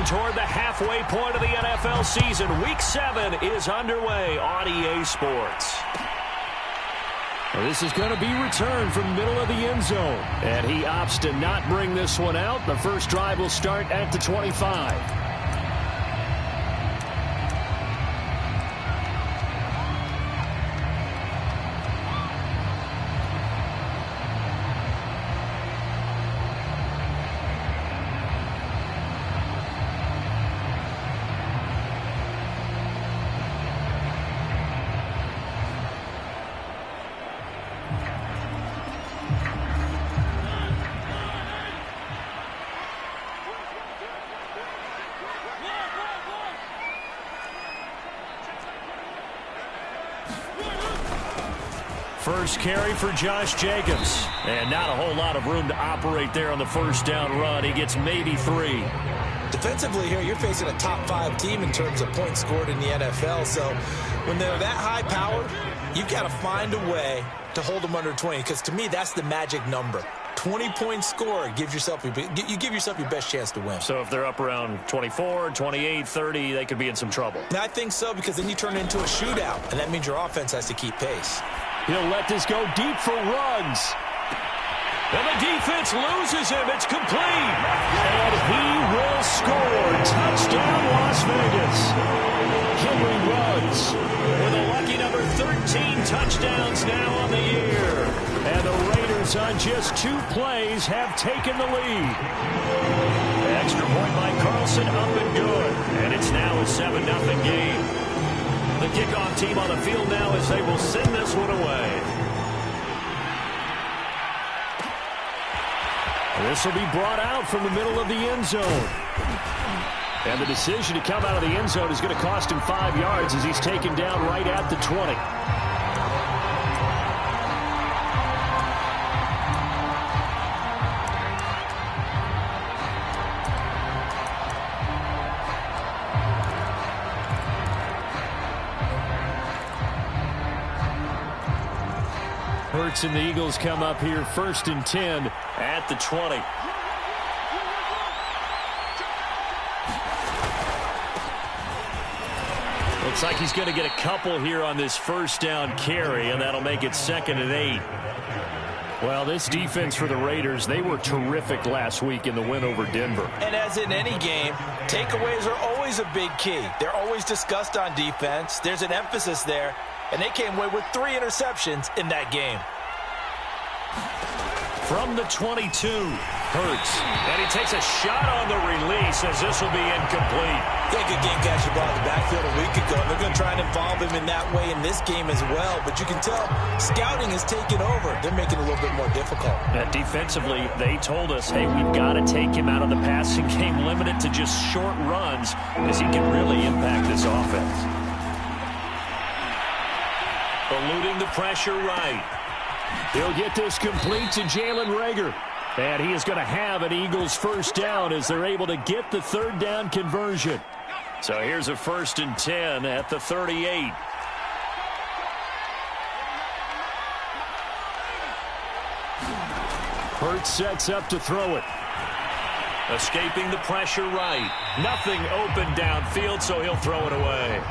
Marching toward the halfway point of the NFL season. Week 7 is underway on EA Sports. Well, this is going to be returned from middle of the end zone. And he opts to not bring this one out. The first drive will start at the 25. First carry for Josh Jacobs. And not a whole lot of room to operate there on the first down run. He gets maybe 3. Defensively here, you're facing a top 5 team in terms of points scored in the NFL. So when they're that high powered, you've got to find a way to hold them under 20. Because to me, that's the magic number. 20-point score, you give yourself your best chance to win. So if they're up around 24, 28, 30, they could be in some trouble. And I think so, because then you turn it into a shootout, and that means your offense has to keep pace. He'll let this go deep for runs. And the defense loses him. It's complete. And he will score. Touchdown, Las Vegas. Henry Ruggs with a lucky number 13 touchdowns now on the year. And the Raiders on just 2 plays have taken the lead. Extra point by Carlson, up and good. And it's now a 7-0 game. The kickoff team on the field now as they will send this one away. This will be brought out from the middle of the end zone. And the decision to come out of the end zone is going to cost him 5 yards as he's taken down right at the 20. Hurts and the Eagles come up here 1st and 10 at the 20. Looks like he's going to get a couple here on this first down carry, and that'll make it 2nd and 8. Well, this defense for the Raiders, they were terrific last week in the win over Denver. And as in any game, takeaways are always a big key. They're always discussed on defense. There's an emphasis there. And they came away with 3 interceptions in that game. From the 22, Hurts. And he takes a shot on the release as this will be incomplete. Yeah, good game catch the ball in the backfield a week ago. They're going to try and involve him in that way in this game as well. But you can tell scouting has taken over. They're making it a little bit more difficult. Defensively, they told us, hey, we've got to take him out of the passing game, limited to just short runs, as he can really impact this offense. Eluding the pressure right. He'll get this complete to Jalen Reagor. And he is going to have an Eagles first down as they're able to get the 3rd down conversion. So here's a 1st and 10 at the 38. Hurts sets up to throw it. Escaping the pressure right. Nothing open downfield, so he'll throw it away.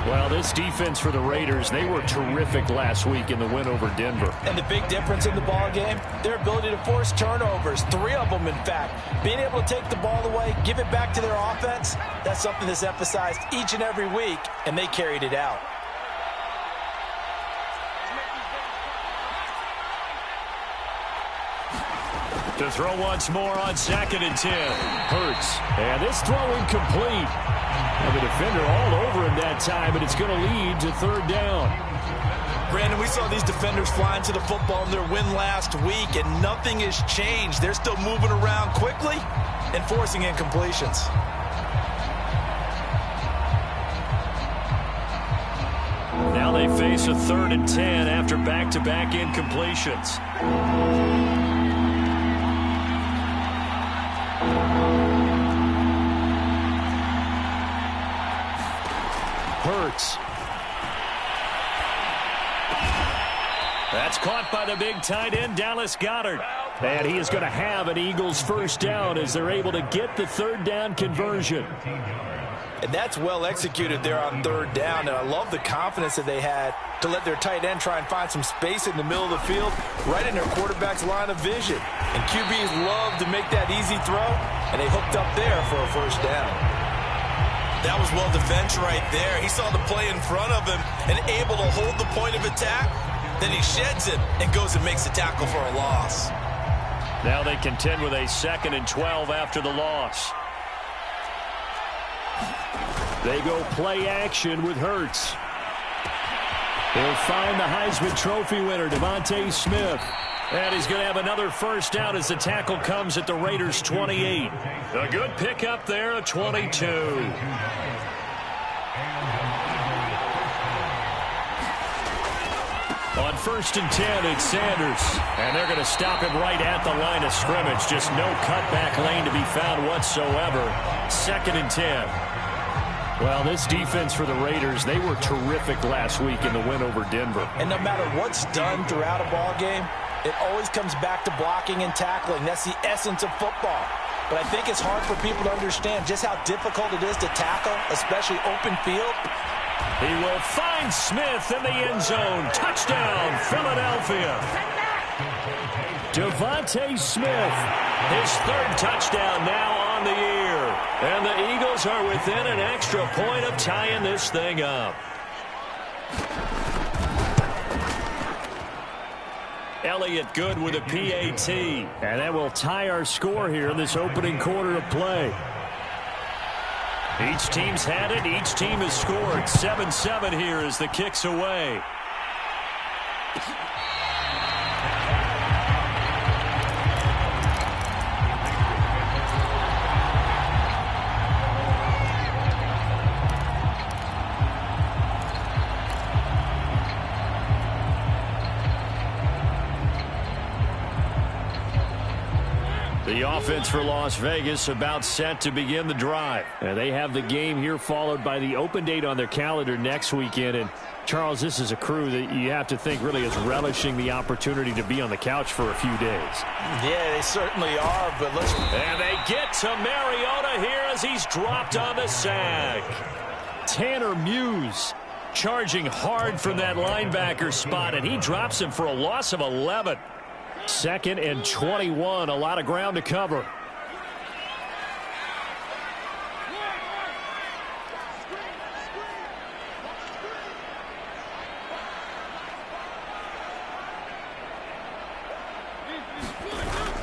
Well, this defense for the Raiders, they were terrific last week in the win over Denver. And the big difference in the ball game, their ability to force turnovers, 3 of them, in fact. Being able to take the ball away, give it back to their offense, that's something that's emphasized each and every week, and they carried it out. To throw once more on 2nd and 10. Hurts. And this throw incomplete. And the defender all over him that time, and it's going to lead to 3rd down. Brandon, we saw these defenders flying to the football in their win last week, and nothing has changed. They're still moving around quickly and forcing incompletions. Now they face a 3rd and 10 after back-to-back incompletions. Hurts. That's caught by the big tight end, Dallas Goedert. And he is going to have an Eagles first down as they're able to get the third down conversion. And that's well executed there on third down. And I love the confidence that they had to let their tight end try and find some space in the middle of the field, right in their quarterback's line of vision. And QBs love to make that easy throw, and they hooked up there for a first down. That was well defended right there. He saw the play in front of him and able to hold the point of attack. Then he sheds it and goes and makes a tackle for a loss. Now they contend with a 2nd and 12 after the loss. They go play action with Hurts. He'll find the Heisman Trophy winner, DeVonta Smith. And he's going to have another first down as the tackle comes at the Raiders' 28. A good pickup there at 22. On 1st and 10, it's Sanders. And they're going to stop him right at the line of scrimmage. Just no cutback lane to be found whatsoever. 2nd and 10. Well, this defense for the Raiders, they were terrific last week in the win over Denver. And no matter what's done throughout a ball game, it always comes back to blocking and tackling. That's the essence of football. But I think it's hard for people to understand just how difficult it is to tackle, especially open field. He will find Smith in the end zone. Touchdown, Philadelphia. DeVonta Smith, his 3rd touchdown now on the year. And the Eagles are within an extra point of tying this thing up. Elliott good with a PAT. And that will tie our score here in this opening quarter of play. Each team's had it. Each team has scored. 7-7 here as the kick's away. The offense for Las Vegas about set to begin the drive. And they have the game here followed by the open date on their calendar next weekend. And, Charles, this is a crew that you have to think really is relishing the opportunity to be on the couch for a few days. Yeah, they certainly are, but let's... And they get to Mariota here as he's dropped on the sack. Tanner Muse charging hard from that linebacker spot, and he drops him for a loss of 11. 2nd and 21, a lot of ground to cover.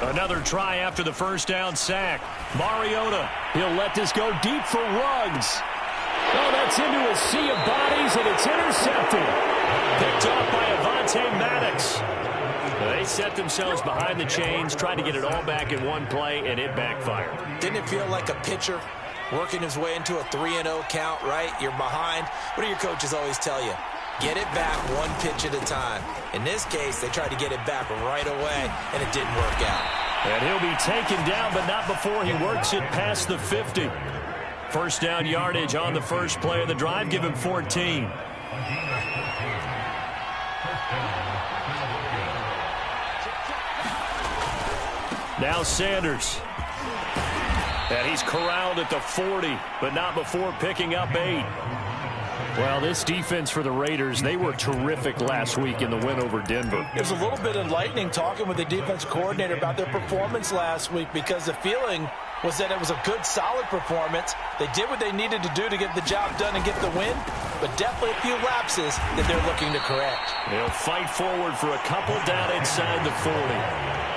Another try after the first down sack. Mariota, he'll let this go deep for Ruggs. Oh, that's into a sea of bodies, and it's intercepted. Picked off by Avonte Maddox. They set themselves behind the chains, trying to get it all back in one play, and it backfired. Didn't it feel like a pitcher working his way into a 3-0 count, right? You're behind. What do your coaches always tell you? Get it back one pitch at a time. In this case, they tried to get it back right away, and it didn't work out. And he'll be taken down, but not before he works it past the 50. First down yardage on the first play of the drive. Give him 14. Now Sanders. And he's corralled at the 40, but not before picking up 8. Well, this defense for the Raiders, they were terrific last week in the win over Denver. It was a little bit enlightening talking with the defense coordinator about their performance last week, because the feeling was that it was a good, solid performance. They did what they needed to do to get the job done and get the win, but definitely a few lapses that they're looking to correct. They'll fight forward for a couple down inside the 40.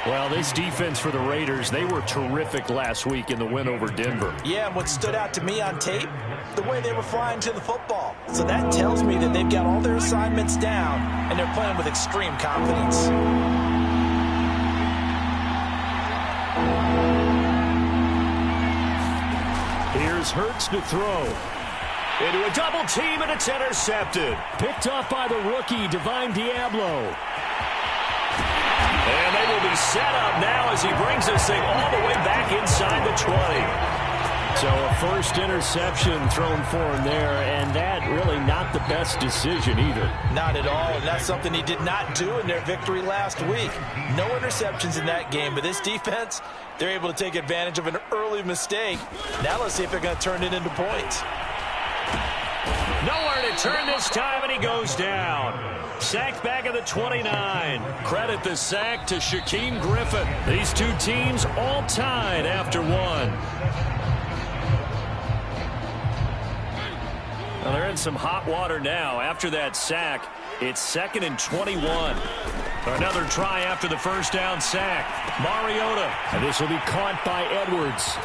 Well, this defense for the Raiders, they were terrific last week in the win over Denver. Yeah, and what stood out to me on tape, the way they were flying to the football. So that tells me that they've got all their assignments down, and they're playing with extreme confidence. Here's Hurts to throw. Into a double team, and it's intercepted. Picked off by the rookie, Divine Diablo. And they will be set up now as he brings this thing all the way back inside the 20. So a first interception thrown for him there, and that really not the best decision either. Not at all, and that's something he did not do in their victory last week. No interceptions in that game, but this defense, they're able to take advantage of an early mistake. Now let's see if they're going to turn it into points. Nowhere to turn this time, and he goes down. Sacked back at the 29. Credit the sack to Shaquem Griffin. These two teams all tied after one. Well, they're in some hot water now. After that sack, it's 2nd and 21. Another try after the first down sack. Mariota. And this will be caught by Edwards.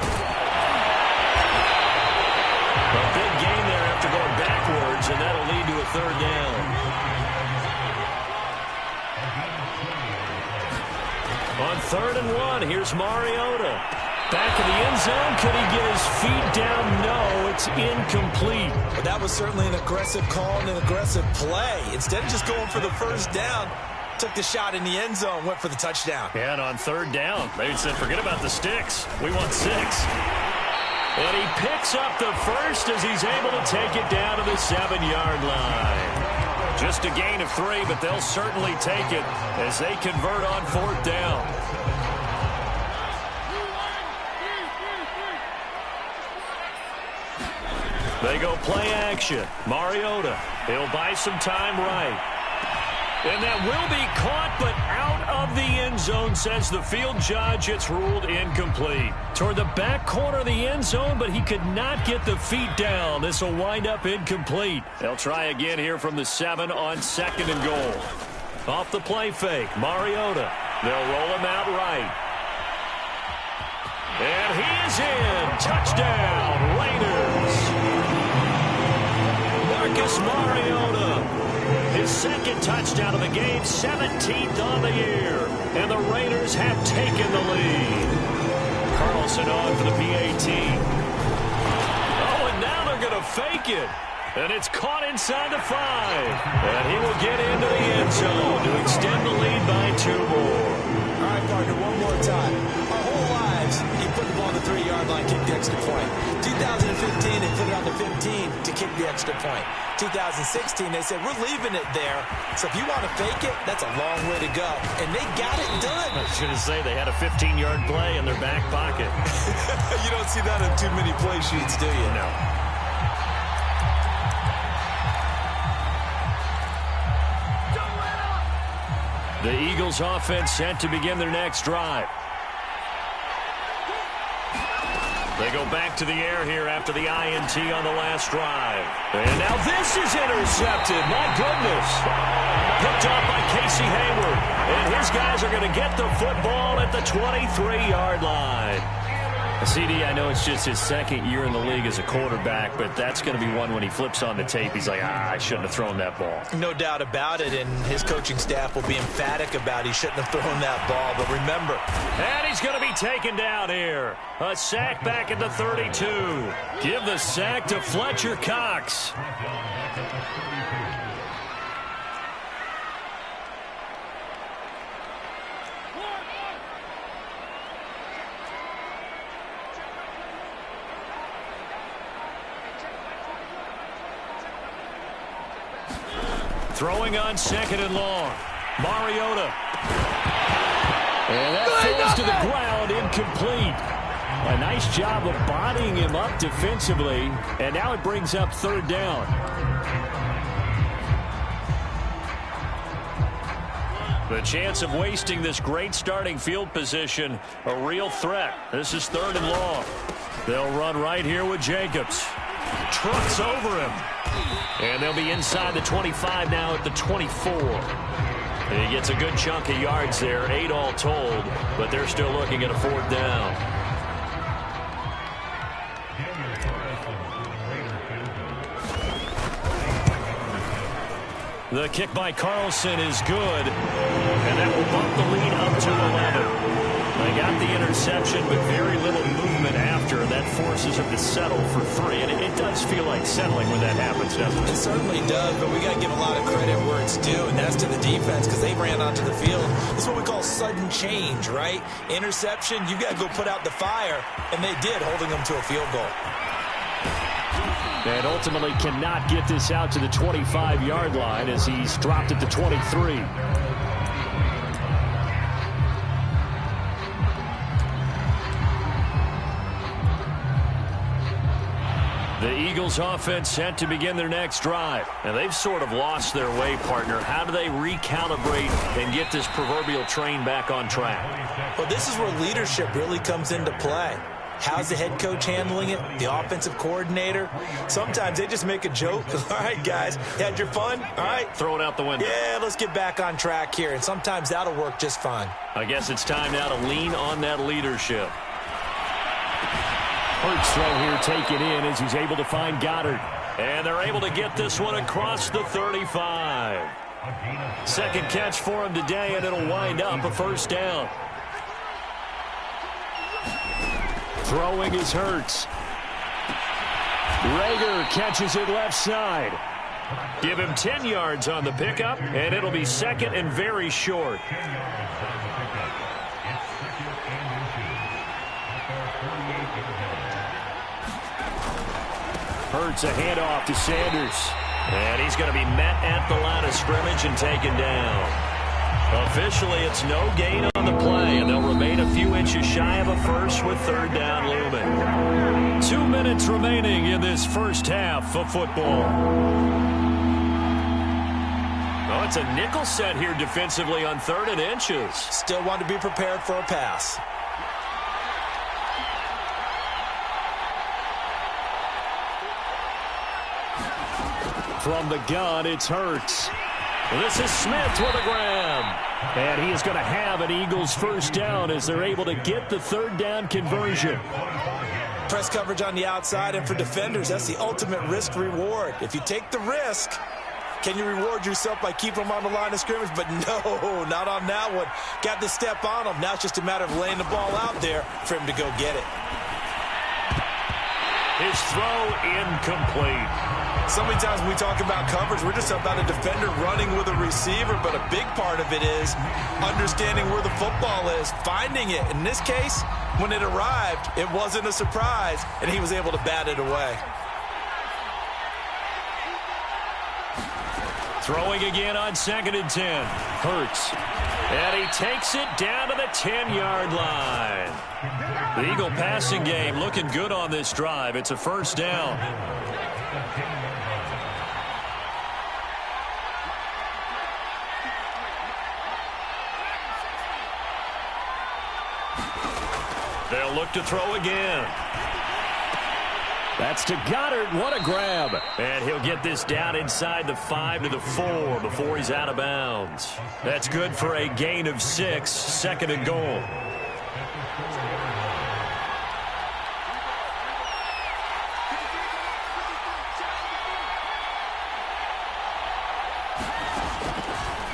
A big gain there after going backwards, and that'll lead to a 3rd down. On 3rd and 1, here's Mariota. Back in the end zone. Could he get his feet down? No, it's incomplete. But that was certainly an aggressive call and an aggressive play. Instead of just going for the first down, took the shot in the end zone, went for the touchdown. Yeah, and on 3rd down, they said, forget about the sticks. We want 6. And he picks up the first as he's able to take it down to the 7-yard line. Just a gain of 3, but they'll certainly take it as they convert on 4th down. They go play action. Mariota. He'll buy some time right. And that will be caught, but out of the end zone, says the field judge. It's ruled incomplete. Toward the back corner of the end zone, but he could not get the feet down. This will wind up incomplete. They'll try again here from the 7 on 2nd and goal. Off the play fake, Mariota. They'll roll him out right. And he is in. Touchdown, Raiders. Marcus Mariota. His 2nd touchdown of the game, 17th on the year. And the Raiders have taken the lead. Carlson on for the PAT. Oh, and now they're going to fake it. And it's caught inside the 5. And he will get into the end zone to extend the lead by 2 more. All right, partner, one more time. Our whole lives, he put the ball on the 3-yard line, kick the extra point. 2015, they put it on the 15 to kick the extra point. 2016, they said, we're leaving it there. So if you want to fake it, that's a long way to go. And they got it done. I was going to say, they had a 15-yard play in their back pocket. You don't see that in too many play sheets, do you? No. The Eagles offense set to begin their next drive. They go back to the air here after the INT on the last drive. And now this is intercepted. My goodness. Picked off by Casey Hayward. And his guys are going to get the football at the 23-yard line. CD, I know it's just his 2nd year in the league as a quarterback, but that's going to be one when he flips on the tape. He's like, I shouldn't have thrown that ball. No doubt about it, and his coaching staff will be emphatic about he shouldn't have thrown that ball. But remember. And he's going to be taken down here. A sack back at the 32. Give the sack to Fletcher Cox. Throwing on 2nd and long. Mariota. And that falls to the ground, incomplete. A nice job of bodying him up defensively. And now it brings up 3rd down. The chance of wasting this great starting field position, a real threat. This is 3rd and long. They'll run right here with Jacobs. Trucks over him. And they'll be inside the 25 now at the 24. And he gets a good chunk of yards there, 8 all told, but they're still looking at a 4th down. The kick by Carlson is good, and that will bump the lead up to 11. They got the interception, but very little movement after. That forces him to settle for 3. And it does feel like settling when that happens, doesn't it? It certainly does, but we got to give a lot of credit where it's due, and that's to the defense because they ran onto the field. This is what we call sudden change, right? Interception, you got to go put out the fire, and they did, holding them to a field goal. And ultimately cannot get this out to the 25-yard line as he's dropped at the 23. The Eagles offense set to begin their next drive. And they've sort of lost their way, partner. How do they recalibrate and get this proverbial train back on track? Well, this is where leadership really comes into play. How's the head coach handling it? The offensive coordinator? Sometimes they just make a joke. All right, guys, had your fun? All right. Throw it out the window. Yeah, let's get back on track here. And sometimes that'll work just fine. I guess it's time now to lean on that leadership. Hurts throw here taken in as he's able to find Goddard. And they're able to get this one across the 35. Second catch for him today, and it'll wind up a first down. Throwing is Hurts. Rager catches it left side. Give him 10 yards on the pickup, and it'll be second and very short. Hurts a handoff to Sanders. And he's going to be met at the line of scrimmage and taken down. Officially, it's no gain on the play, and they'll remain a few inches shy of a first with third down looming. 2 minutes remaining in this first half of football. Oh, it's a nickel set here defensively on 3rd and inches. Still want to be prepared for a pass. From the gun, it's Hurts. This is Smith with a grab. And he is going to have an Eagles first down as they're able to get the third down conversion. Press coverage on the outside, and for defenders, that's the ultimate risk-reward. If you take the risk, can you reward yourself by keeping them on the line of scrimmage? But no, not on that one. Got the step on them. Now it's just a matter of laying the ball out there for him to go get it. His throw incomplete. So many times when we talk about coverage, we're just about a defender running with a receiver, but a big part of it is understanding where the football is, finding it. In this case, when it arrived, it wasn't a surprise, and he was able to bat it away. Throwing again on 2nd and 10. Hurts. And he takes it down to the 10-yard line. The Eagle passing game looking good on this drive. It's a first down. They'll look to throw again. That's to Goddard. What a grab. And he'll get this down inside the 5 to the 4 before he's out of bounds. That's good for a gain of 6, 2nd and goal.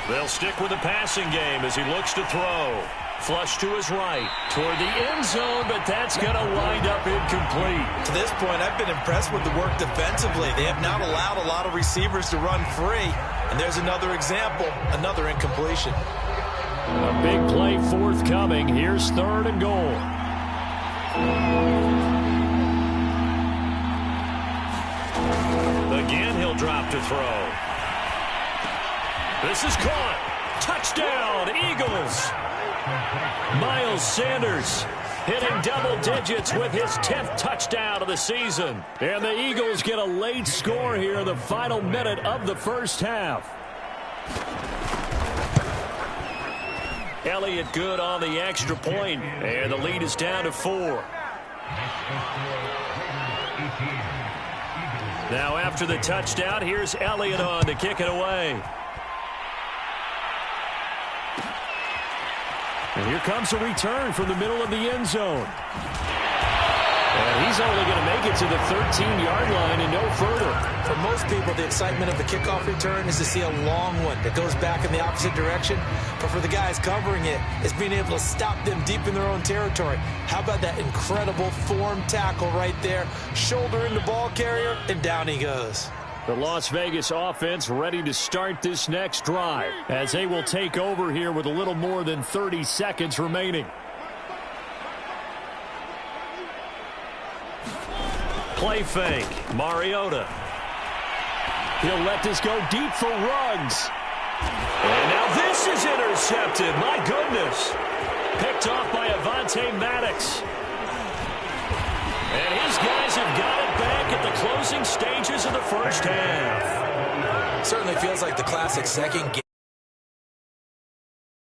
They'll stick with the passing game as he looks to throw. Flush to his right, toward the end zone, but that's going to wind up incomplete. To this point, I've been impressed with the work defensively. They have not allowed a lot of receivers to run free. And there's another example, another incompletion. A big play forthcoming. Here's 3rd and goal. Again, he'll drop to throw. This is caught. Touchdown, Eagles. Miles Sanders hitting double digits with his 10th touchdown of the season. And the Eagles get a late score here in the final minute of the first half. Elliott good on the extra point, and the lead is down to 4. Now after the touchdown, here's Elliott on to kick it away. And here comes a return from the middle of the end zone. And he's only going to make it to the 13-yard line and no further. For most people, the excitement of the kickoff return is to see a long one that goes back in the opposite direction. But for the guys covering it, it's being able to stop them deep in their own territory. How about that incredible form tackle right there? Shoulder in the ball carrier, and down he goes. The Las Vegas offense ready to start this next drive as they will take over here with a little more than 30 seconds remaining. Play fake. Mariota. He'll let this go deep for Ruggs. And now this is intercepted. My goodness. Picked off by Avonte Maddox. And his guys have got it back at the closing stages of the first half. Certainly feels like the classic second game.